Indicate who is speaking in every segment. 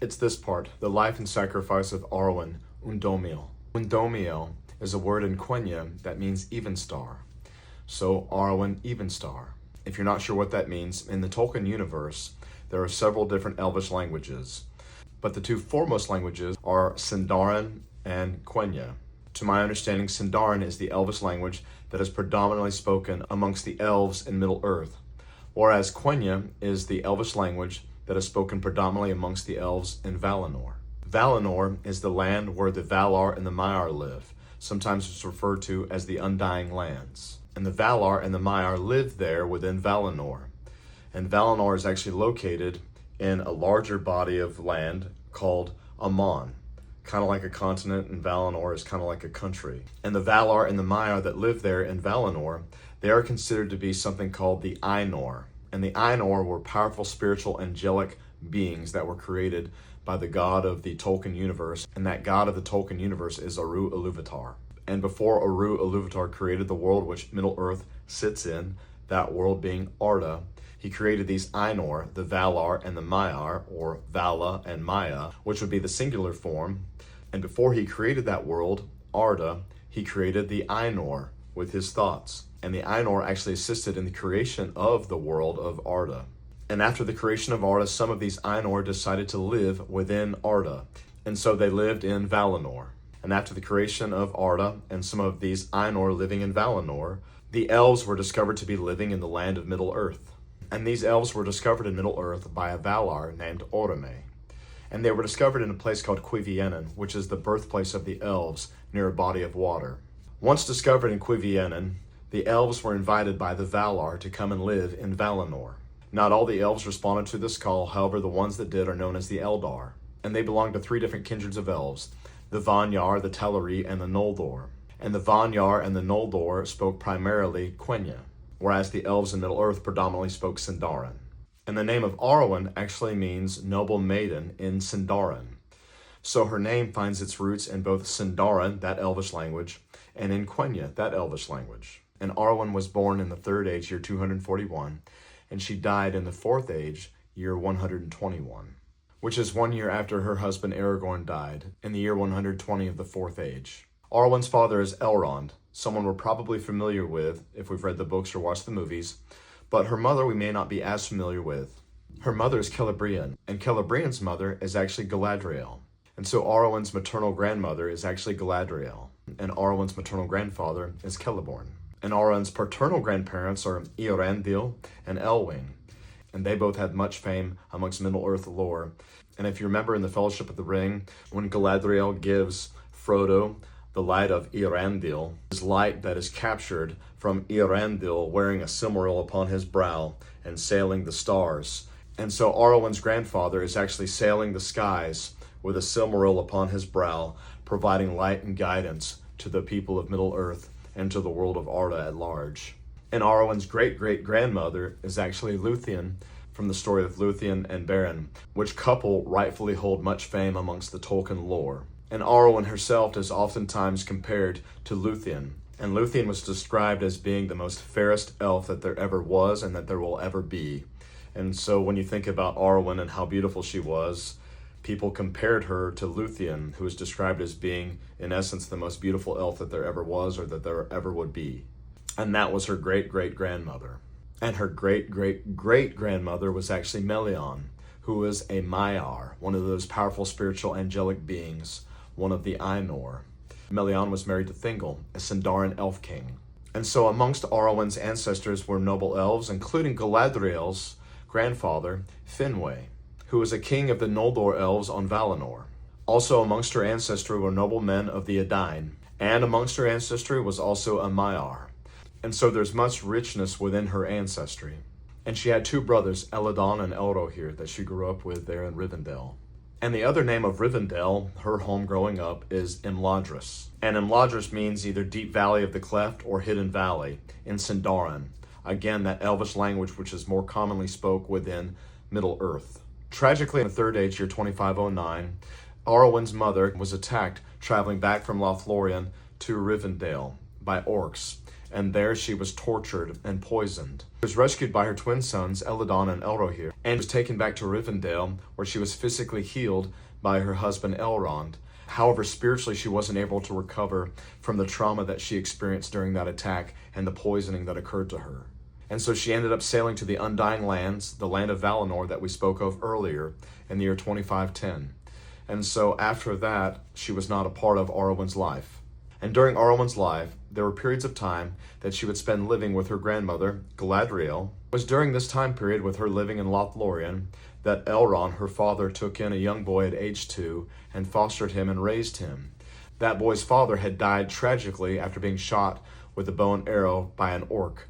Speaker 1: It's this part, the life and sacrifice of Arwen Undomiel. Undomiel is a word in Quenya that means even star. So Arwen Evenstar. If you're not sure what that means, in the Tolkien universe, there are several different Elvish languages, but the two foremost languages are Sindarin and Quenya. To my understanding, Sindarin is the Elvish language that is predominantly spoken amongst the elves in Middle-earth, whereas Quenya is the Elvish language that is spoken predominantly amongst the elves in Valinor. Valinor is the land where the Valar and the Maiar live. Sometimes it's referred to as the Undying Lands. And the Valar and the Maiar live there within Valinor. And Valinor is actually located in a larger body of land called Aman. Kind of like a continent, and Valinor is kind of like a country. And the Valar and the Maiar that live there in Valinor, they are considered to be something called the Ainur. And the Ainur were powerful spiritual angelic beings that were created by the god of the Tolkien universe. And that god of the Tolkien universe is Eru Ilúvatar. And before Eru Ilúvatar created the world which Middle-earth sits in, that world being Arda, he created these Ainur, the Valar and the Maiar, or Vala and Maya, which would be the singular form. And before he created that world, Arda, he created the Ainur with his thoughts. And the Ainur actually assisted in the creation of the world of Arda. And after the creation of Arda, some of these Ainur decided to live within Arda. And so they lived in Valinor. And after the creation of Arda and some of these Ainur living in Valinor, the elves were discovered to be living in the land of Middle-earth. And these elves were discovered in Middle-earth by a Valar named Orome. And they were discovered in a place called Cuiviénen, which is the birthplace of the elves near a body of water. Once discovered in Cuiviénen, the elves were invited by the Valar to come and live in Valinor. Not all the elves responded to this call, however, the ones that did are known as the Eldar. And they belong to three different kindreds of elves, the Vanyar, the Teleri, and the Noldor. And the Vanyar and the Noldor spoke primarily Quenya, whereas the elves in Middle-earth predominantly spoke Sindarin. And the name of Arwen actually means noble maiden in Sindarin. So her name finds its roots in both Sindarin, that elvish language, and in Quenya, that elvish language. And Arwen was born in the Third Age, year 241, and she died in the Fourth Age, year 121, which is 1 year after her husband Aragorn died, in the year 120 of the Fourth Age. Arwen's father is Elrond, someone we're probably familiar with if we've read the books or watched the movies, but her mother we may not be as familiar with. Her mother is Celebrian, and Celebrian's mother is actually Galadriel. And so Arwen's maternal grandmother is actually Galadriel, and Arwen's maternal grandfather is Celeborn. And Arwen's paternal grandparents are Eorandil and Elwing, and they both had much fame amongst Middle-earth lore. And if you remember in the Fellowship of the Ring, when Galadriel gives Frodo the light of Eorandil, his light that is captured from Eorandil wearing a Silmaril upon his brow and sailing the stars. And so Arwen's grandfather is actually sailing the skies with a Silmaril upon his brow, providing light and guidance to the people of Middle-earth and to the world of Arda at large. And Arwen's great-great-grandmother is actually Luthien, from the story of Luthien and Beren, which couple rightfully hold much fame amongst the Tolkien lore. And Arwen herself is oftentimes compared to Luthien. And Luthien was described as being the most fairest elf that there ever was and that there will ever be. And so when you think about Arwen and how beautiful she was, people compared her to Luthien, who is described as being, in essence, the most beautiful elf that there ever was or that there ever would be. And that was her great-great-grandmother. And her great-great-great-grandmother was actually Melian, who was a Maiar, one of those powerful spiritual angelic beings, one of the Ainur. Melian was married to Thingol, a Sindarin elf king. And so amongst Arwen's ancestors were noble elves, including Galadriel's grandfather, Finwë, who was a king of the Noldor elves on Valinor. Also amongst her ancestry were noble men of the Edain, and amongst her ancestry was also a Maiar. And so there's much richness within her ancestry. And she had two brothers, Elladan and Elrohir, that she grew up with there in Rivendell. And the other name of Rivendell, her home growing up, is Imladris. And Imladris means either Deep Valley of the Cleft or Hidden Valley in Sindarin. Again, that elvish language which is more commonly spoke within Middle-earth. Tragically, in the Third Age, year 2509, Arwen's mother was attacked traveling back from Lothlorien to Rivendell by orcs, and there she was tortured and poisoned. She was rescued by her twin sons, Eladon and Elrohir, and was taken back to Rivendell, where she was physically healed by her husband Elrond. However, spiritually she wasn't able to recover from the trauma that she experienced during that attack and the poisoning that occurred to her. And so she ended up sailing to the Undying Lands, the land of Valinor that we spoke of earlier, in the year 2510. And so after that, she was not a part of Arwen's life. And during Arwen's life, there were periods of time that she would spend living with her grandmother, Galadriel. It was during this time period with her living in Lothlorien that Elrond, her father, took in a young boy at age 2 and fostered him and raised him. That boy's father had died tragically after being shot with a bow and arrow by an orc,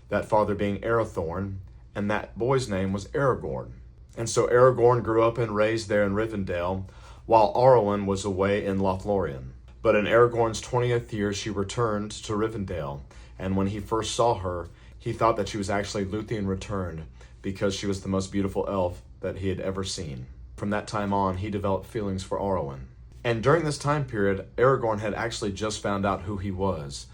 Speaker 1: that father being Arathorn, and that boy's name was Aragorn. And so Aragorn grew up and raised there in Rivendell, while Arwen was away in Lothlorien. But in Aragorn's 20th year, she returned to Rivendell, and when he first saw her, he thought that she was actually Luthien returned, because she was the most beautiful elf that he had ever seen. From that time on, he developed feelings for Arwen. And during this time period, Aragorn had actually just found out who he was.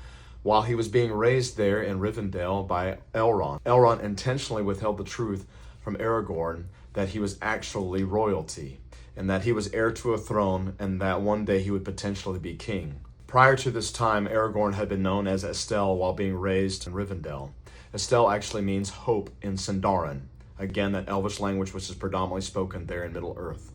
Speaker 1: While he was being raised there in Rivendell by Elrond, Elrond intentionally withheld the truth from Aragorn that he was actually royalty, and that he was heir to a throne, and that one day he would potentially be king. Prior to this time, Aragorn had been known as Estel while being raised in Rivendell. Estel actually means hope in Sindarin, again that elvish language which is predominantly spoken there in Middle-earth.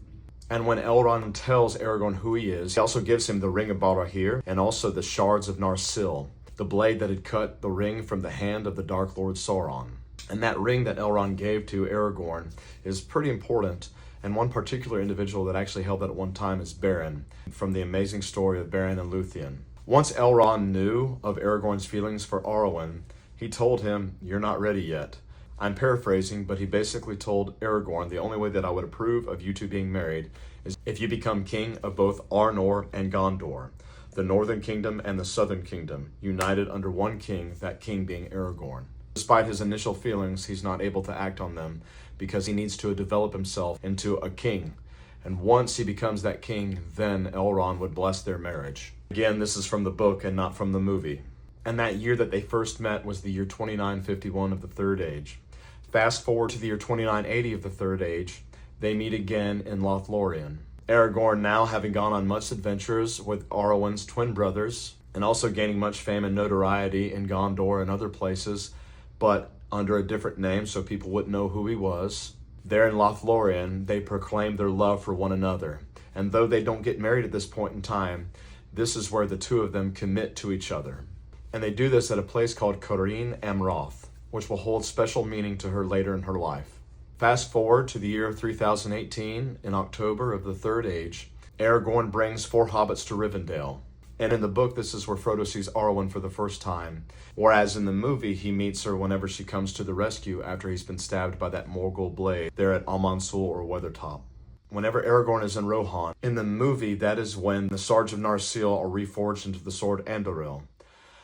Speaker 1: And when Elrond tells Aragorn who he is, he also gives him the Ring of Barahir and also the Shards of Narsil, the blade that had cut the ring from the hand of the Dark Lord Sauron. And that ring that Elrond gave to Aragorn is pretty important, and one particular individual that actually held that at one time is Beren, from the amazing story of Beren and Luthien. Once Elrond knew of Aragorn's feelings for Arwen, he told him, "You're not ready yet." I'm paraphrasing, but he basically told Aragorn, the only way that I would approve of you two being married is if you become king of both Arnor and Gondor, the northern kingdom and the southern kingdom, united under one king, that king being Aragorn. Despite his initial feelings, he's not able to act on them because he needs to develop himself into a king. And once he becomes that king, then Elrond would bless their marriage. Again, this is from the book and not from the movie. And that year that they first met was the year 2951 of the Third Age. Fast forward to the year 2980 of the Third Age, they meet again in Lothlorien. Aragorn, now having gone on much adventures with Arwen's twin brothers, and also gaining much fame and notoriety in Gondor and other places, but under a different name so people wouldn't know who he was. There in Lothlorien, they proclaim their love for one another. And though they don't get married at this point in time, this is where the two of them commit to each other. And they do this at a place called Corrine Amroth, which will hold special meaning to her later in her life. Fast forward to the year 3018, in October of the Third Age, Aragorn brings 4 hobbits to Rivendell. And in the book, this is where Frodo sees Arwen for the first time. Whereas in the movie, he meets her whenever she comes to the rescue after he's been stabbed by that Morgul blade there at Almansul or Weathertop. Whenever Aragorn is in Rohan, in the movie, that is when the Shards of Narsil are reforged into the sword Anduril.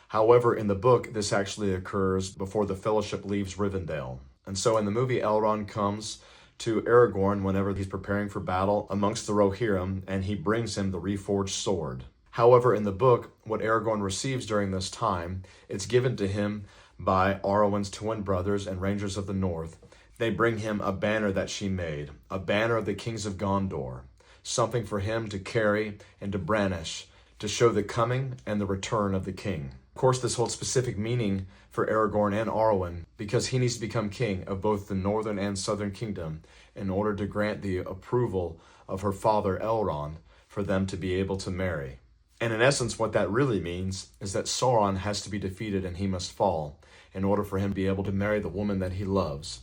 Speaker 1: However, in the book, this actually occurs before the Fellowship leaves Rivendell. And so in the movie, Elrond comes to Aragorn whenever he's preparing for battle amongst the Rohirrim, and he brings him the reforged sword. However, in the book, what Aragorn receives during this time, it's given to him by Arwen's twin brothers and Rangers of the North. They bring him a banner that she made, a banner of the kings of Gondor, something for him to carry and to brandish, to show the coming and the return of the king. Of course, this holds specific meaning for Aragorn and Arwen because he needs to become king of both the northern and southern kingdom in order to grant the approval of her father Elrond for them to be able to marry. And in essence, what that really means is that Sauron has to be defeated and he must fall in order for him to be able to marry the woman that he loves.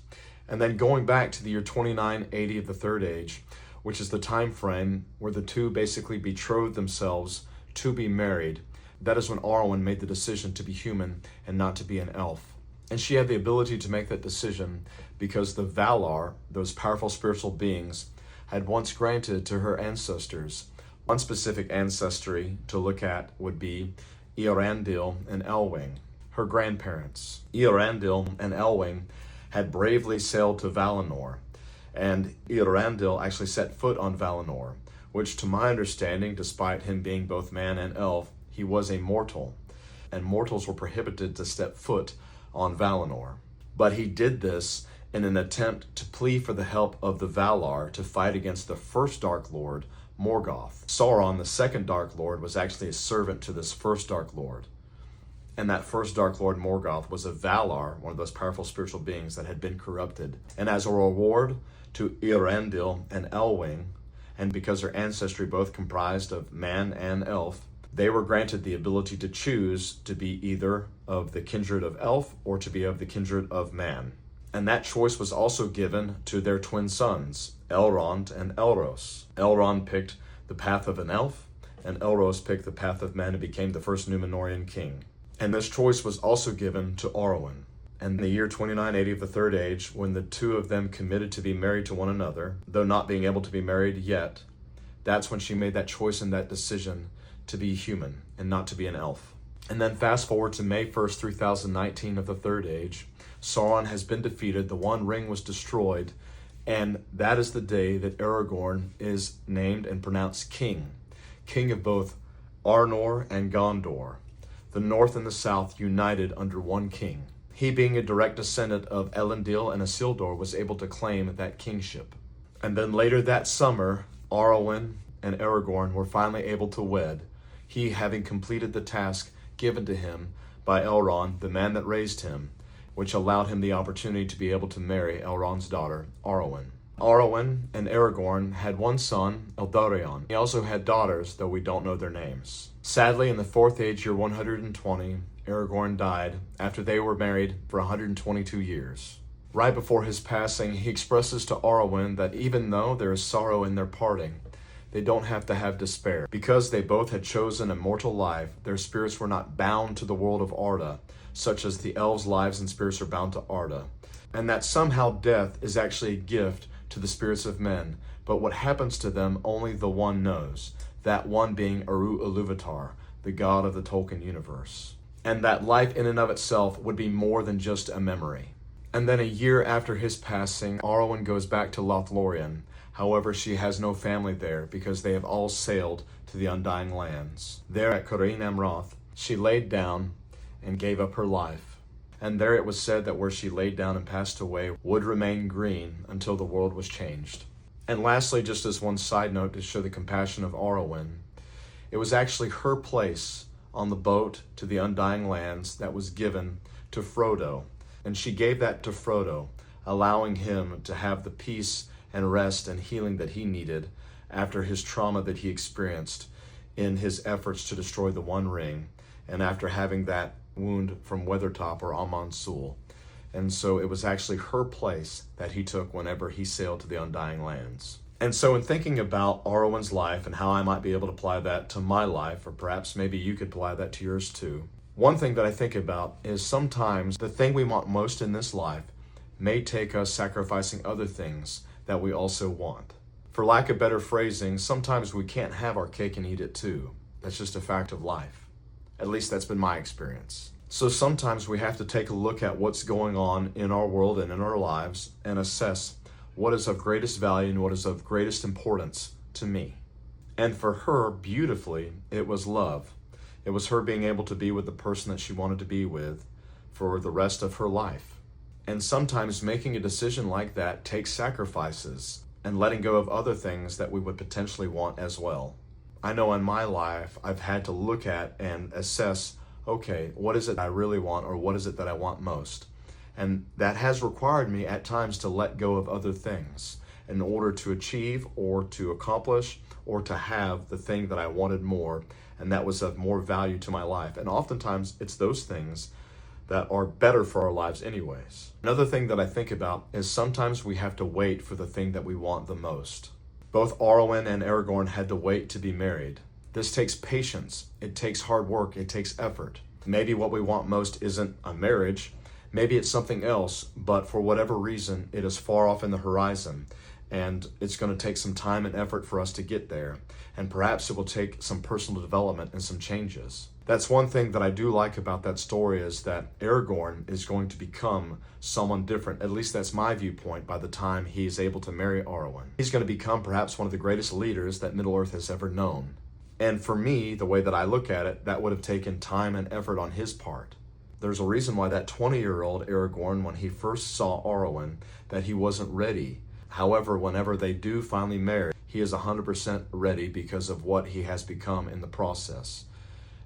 Speaker 1: And then going back to the year 2980 of the Third Age, which is the time frame where the two basically betrothed themselves to be married, that is when Arwen made the decision to be human and not to be an elf. And she had the ability to make that decision because the Valar, those powerful spiritual beings, had once granted to her ancestors. One specific ancestry to look at would be Eorandil and Elwing, her grandparents. Eorandil and Elwing had bravely sailed to Valinor, and Eorandil actually set foot on Valinor, which to my understanding, despite him being both man and elf, he was a mortal. and mortals were prohibited to step foot on Valinor. But he did this in an attempt to plea for the help of the Valar to fight against the first Dark Lord, Morgoth. Sauron, the second Dark Lord, was actually a servant to this first Dark Lord. And that first Dark Lord, Morgoth, was a Valar, one of those powerful spiritual beings that had been corrupted. And as a reward to Eärendil and Elwing, and because their ancestry both comprised of man and elf, they were granted the ability to choose to be either of the kindred of elf or to be of the kindred of man. And that choice was also given to their twin sons, Elrond and Elros. Elrond picked the path of an elf, and Elros picked the path of man and became the first Númenórean king. And this choice was also given to Arwen. And in the year 2980 of the Third Age, when the two of them committed to be married to one another, though not being able to be married yet, that's when she made that choice and that decision to be human and not to be an elf. And then fast forward to May 1st, 3019 of the Third Age, Sauron has been defeated, the One Ring was destroyed, and that is the day that Aragorn is named and pronounced king of both Arnor and Gondor, the North and the South united under one king. He, being a direct descendant of Elendil and Isildur, was able to claim that kingship. And then later that summer, Arwen and Aragorn were finally able to wed, he having completed the task given to him by Elrond, the man that raised him, which allowed him the opportunity to be able to marry Elrond's daughter, Arwen. Arwen and Aragorn had one son, Eldarion. He also had daughters, though we don't know their names. Sadly, in the Fourth Age, year 120, Aragorn died after they were married for 122 years. Right before his passing, he expresses to Arwen that even though there is sorrow in their parting, they don't have to have despair. Because they both had chosen a mortal life, their spirits were not bound to the world of Arda, such as the elves' lives and spirits are bound to Arda. And that somehow death is actually a gift to the spirits of men, but what happens to them only the one knows, that one being Eru Ilúvatar, the god of the Tolkien universe. And that life in and of itself would be more than just a memory. And then a year after his passing, Arwen goes back to Lothlorien. However, she has no family there because they have all sailed to the Undying Lands. There at Corrine Amroth, she laid down and gave up her life. And there it was said that where she laid down and passed away would remain green until the world was changed. And lastly, just as one side note to show the compassion of Arwen, it was actually her place on the boat to the Undying Lands that was given to Frodo. And she gave that to Frodo, allowing him to have the peace and rest and healing that he needed after his trauma that he experienced in his efforts to destroy the One Ring, and after having that wound from Weathertop or Amon Sul. And so it was actually her place that he took whenever he sailed to the Undying Lands. And so in thinking about Arwen's life and how I might be able to apply that to my life, or perhaps maybe you could apply that to yours too, one thing that I think about is sometimes the thing we want most in this life may take us sacrificing other things that we also want. For lack of better phrasing, sometimes we can't have our cake and eat it too. That's just a fact of life. At least that's been my experience. So sometimes we have to take a look at what's going on in our world and in our lives and assess what is of greatest value and what is of greatest importance to me. And for her, beautifully, it was love. It was her being able to be with the person that she wanted to be with for the rest of her life. And sometimes making a decision like that takes sacrifices and letting go of other things that we would potentially want as well. I know in my life, I've had to look at and assess, okay, what is it I really want, or what is it that I want most? And that has required me at times to let go of other things in order to achieve or to accomplish or to have the thing that I wanted more, and that was of more value to my life. And oftentimes it's those things that are better for our lives anyways. Another thing that I think about is sometimes we have to wait for the thing that we want the most. Both Arwen and Aragorn had to wait to be married. This takes patience, it takes hard work, it takes effort. Maybe what we want most isn't a marriage, maybe it's something else, but for whatever reason, it is far off in the horizon, and it's going to take some time and effort for us to get there, and perhaps it will take some personal development and some changes. That's one thing that I do like about that story, is that Aragorn is going to become someone different. At least that's my viewpoint by the time he is able to marry Arwen. He's going to become perhaps one of the greatest leaders that Middle-earth has ever known. And for me, the way that I look at it, that would have taken time and effort on his part. There's a reason why that 20-year-old Aragorn, when he first saw Arwen, that he wasn't ready. However, whenever they do finally marry, he is 100% ready because of what he has become in the process.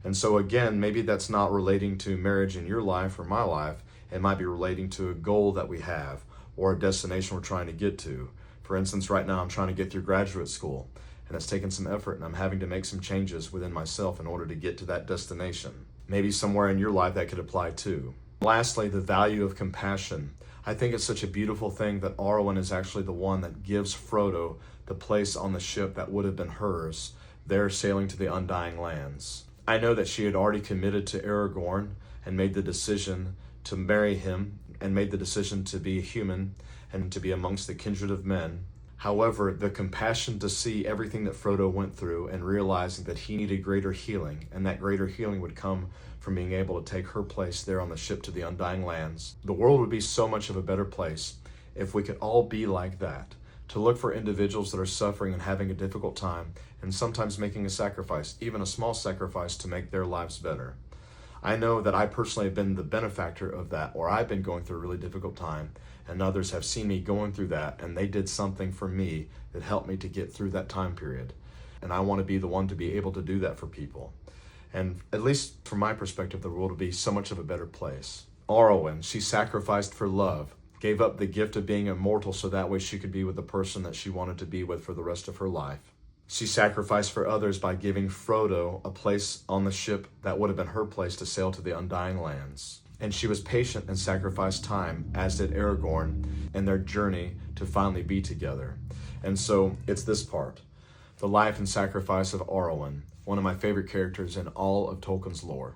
Speaker 1: And so again, maybe that's not relating to marriage in your life or my life. It might be relating to a goal that we have or a destination we're trying to get to. For instance, right now I'm trying to get through graduate school, and it's taken some effort, and I'm having to make some changes within myself in order to get to that destination. Maybe somewhere in your life that could apply too. Lastly, the value of compassion. I think it's such a beautiful thing that Arwen is actually the one that gives Frodo the place on the ship that would have been hers, there sailing to the Undying Lands. I know that she had already committed to Aragorn and made the decision to marry him and made the decision to be a human and to be amongst the kindred of men. However, the compassion to see everything that Frodo went through and realizing that he needed greater healing, and that greater healing would come from being able to take her place there on the ship to the Undying Lands. The world would be so much of a better place if we could all be like that, to look for individuals that are suffering and having a difficult time, and sometimes making a sacrifice, even a small sacrifice, to make their lives better. I know that I personally have been the benefactor of that, or I've been going through a really difficult time, and others have seen me going through that, and they did something for me that helped me to get through that time period. And I want to be the one to be able to do that for people. And at least from my perspective, the world would be so much of a better place. Arwen, she sacrificed for love, gave up the gift of being immortal so that way she could be with the person that she wanted to be with for the rest of her life. She sacrificed for others by giving Frodo a place on the ship that would have been her place to sail to the Undying Lands. And she was patient and sacrificed time, as did Aragorn, in their journey to finally be together. And so it's this part, the life and sacrifice of Arwen, one of my favorite characters in all of Tolkien's lore.